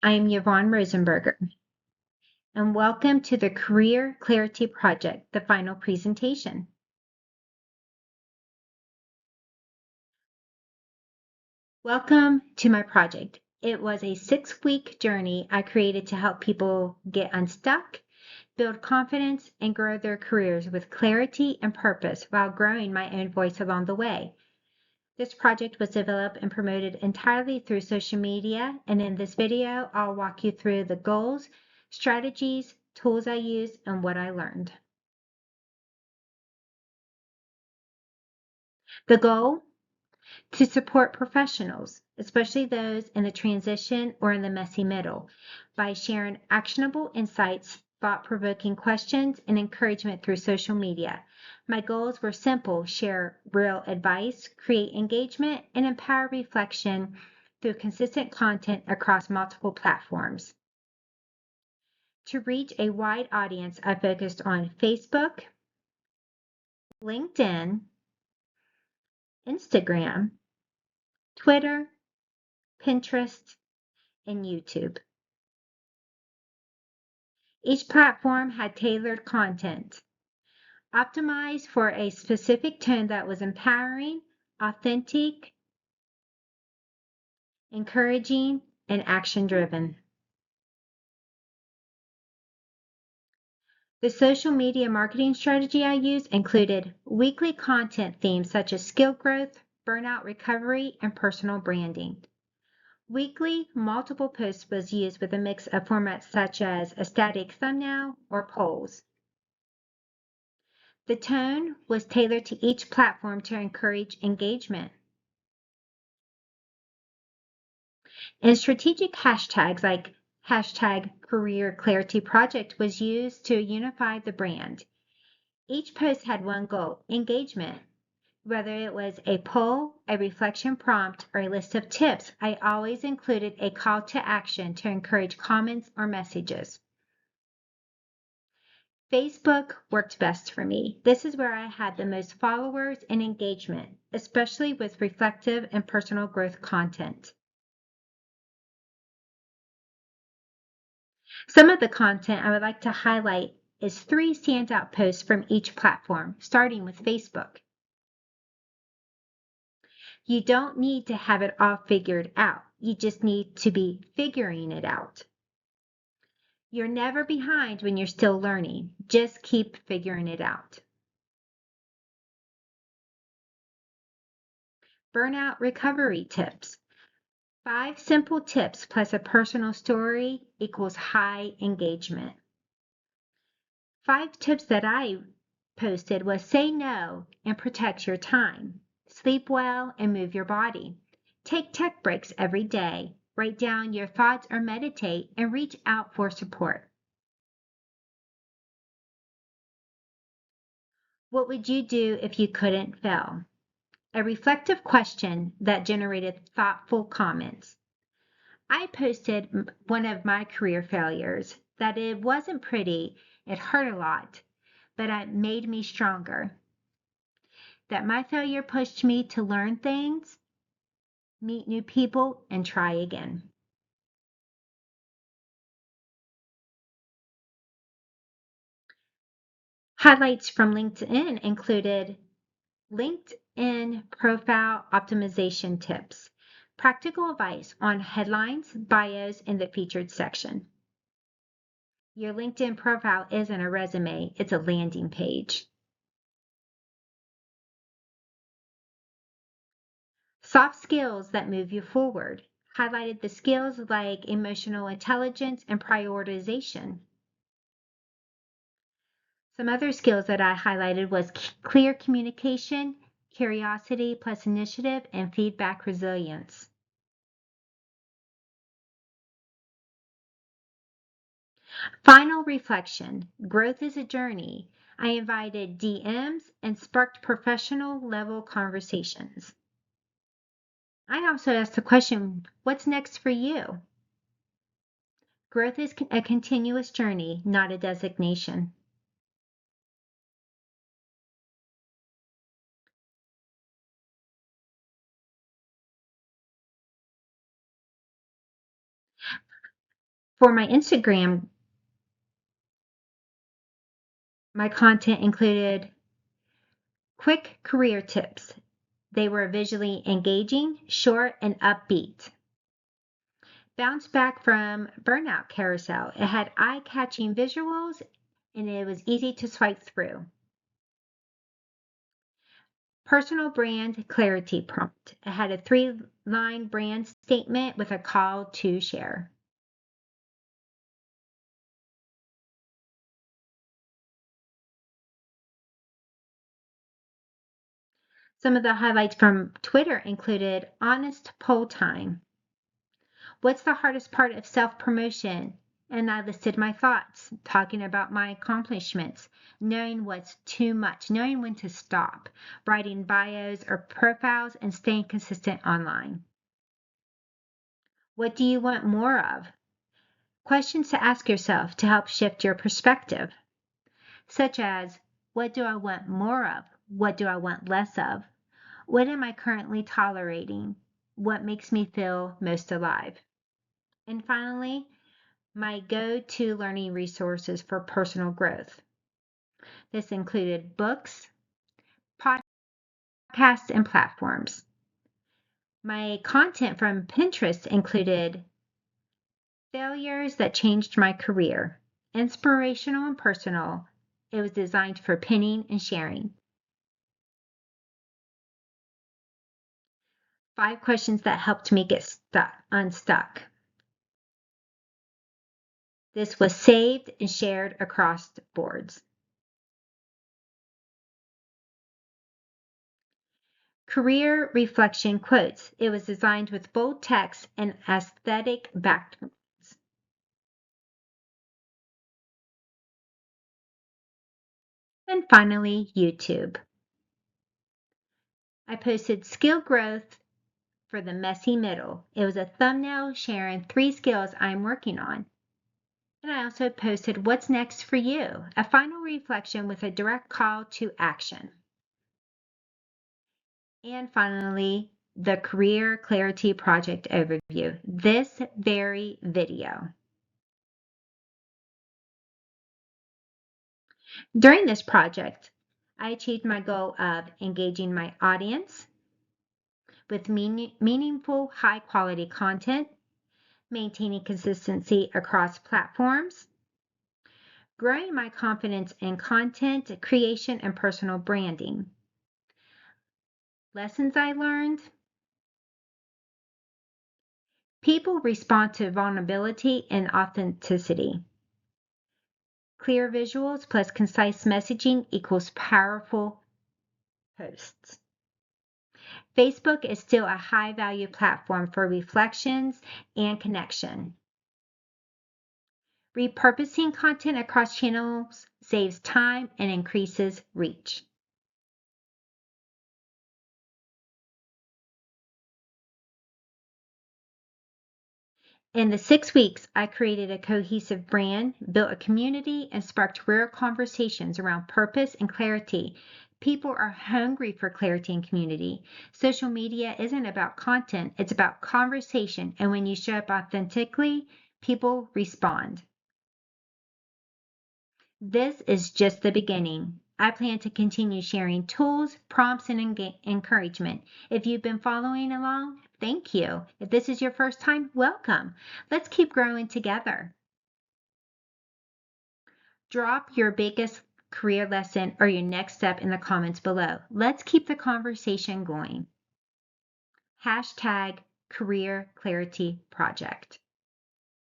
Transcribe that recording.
I am Yvonne Rosenberger, and welcome to the Career Clarity Project, the final presentation. Welcome to my project. It was a 6-week journey I created to help people get unstuck, build confidence, and grow their careers with clarity and purpose while growing my own voice along the way. This project was developed and promoted entirely through social media, and in this video, I'll walk you through the goals, strategies, tools I used, and what I learned. The goal: to support professionals, especially those in the transition or in the messy middle, by sharing actionable insights, thought-provoking questions, and encouragement through social media. My goals were simple: share real advice, create engagement, and empower reflection through consistent content across multiple platforms. To reach a wide audience, I focused on Facebook, LinkedIn, Instagram, Twitter, Pinterest, and YouTube. Each platform had tailored content, optimized for a specific tone that was empowering, authentic, encouraging, and action-driven. The social media marketing strategy I used included weekly content themes such as skill growth, burnout recovery, and personal branding. Weekly, multiple posts was used with a mix of formats such as a static thumbnail or polls. The tone was tailored to each platform to encourage engagement. And strategic hashtags like hashtag Career Clarity Project was used to unify the brand. Each post had one goal: engagement. Whether it was a poll, a reflection prompt, or a list of tips, I always included a call to action to encourage comments or messages. Facebook worked best for me. This is where I had the most followers and engagement, especially with reflective and personal growth content. Some of the content I would like to highlight is 3 standout posts from each platform, starting with Facebook. You don't need to have it all figured out. You just need to be figuring it out. You're never behind when you're still learning. Just keep figuring it out. Burnout recovery tips. 5 simple tips plus a personal story equals high engagement. 5 tips that I posted was: say no and protect your time. Sleep well and move your body. Take tech breaks every day. Write down your thoughts or meditate, and reach out for support. What would you do if you couldn't fail? A reflective question that generated thoughtful comments. I posted one of my career failures, that it wasn't pretty, it hurt a lot, but it made me stronger. That my failure pushed me to learn things, meet new people, and try again. Highlights from LinkedIn included LinkedIn profile optimization tips, practical advice on headlines, bios, in the featured section. Your LinkedIn profile isn't a resume, it's a landing page. Soft skills that move you forward. Highlighted the skills like emotional intelligence and prioritization. Some other skills that I highlighted was clear communication, curiosity plus initiative, and feedback resilience. Final reflection. Growth is a journey. I invited DMs and sparked professional level conversations. I also asked the question, what's next for you? Growth is a continuous journey, not a designation. For my Instagram, my content included quick career tips. They were visually engaging, short, and upbeat. Bounce back from Burnout Carousel. It had eye-catching visuals and it was easy to swipe through. Personal brand clarity prompt. It had a 3-line brand statement with a call to share. Some of the highlights from Twitter included honest poll time. What's the hardest part of self-promotion? And I listed my thoughts, talking about my accomplishments, knowing what's too much, knowing when to stop, writing bios or profiles, and staying consistent online. What do you want more of? Questions to ask yourself to help shift your perspective, such as, what do I want more of? What do I want less of? What am I currently tolerating? What makes me feel most alive? And finally, my go-to learning resources for personal growth. This included books, podcasts, and platforms. My content from Pinterest included failures that changed my career, inspirational and personal. It was designed for pinning and sharing. 5 questions that helped me get unstuck. This was saved and shared across boards. Career reflection quotes. It was designed with bold text and aesthetic backgrounds. And finally, YouTube. I posted skill growth for the messy middle. It was a thumbnail sharing 3 skills I'm working on. And I also posted what's next for you, a final reflection with a direct call to action. And finally, the Career Clarity Project overview, this very video. During this project, I achieved my goal of engaging my audience with meaningful, high-quality content, maintaining consistency across platforms, growing my confidence in content creation and personal branding. Lessons I learned: people respond to vulnerability and authenticity. Clear visuals plus concise messaging equals powerful posts. Facebook is still a high-value platform for reflections and connection. Repurposing content across channels saves time and increases reach. In the 6 weeks, I created a cohesive brand, built a community, and sparked rare conversations around purpose and clarity. People are hungry for clarity and community. Social media isn't about content, it's about conversation. And when you show up authentically, people respond. This is just the beginning. I plan to continue sharing tools, prompts, and encouragement. If you've been following along, thank you. If this is your first time, welcome. Let's keep growing together. Drop your biggest career lesson or your next step in the comments below. Let's keep the conversation going. #CareerClarityProject.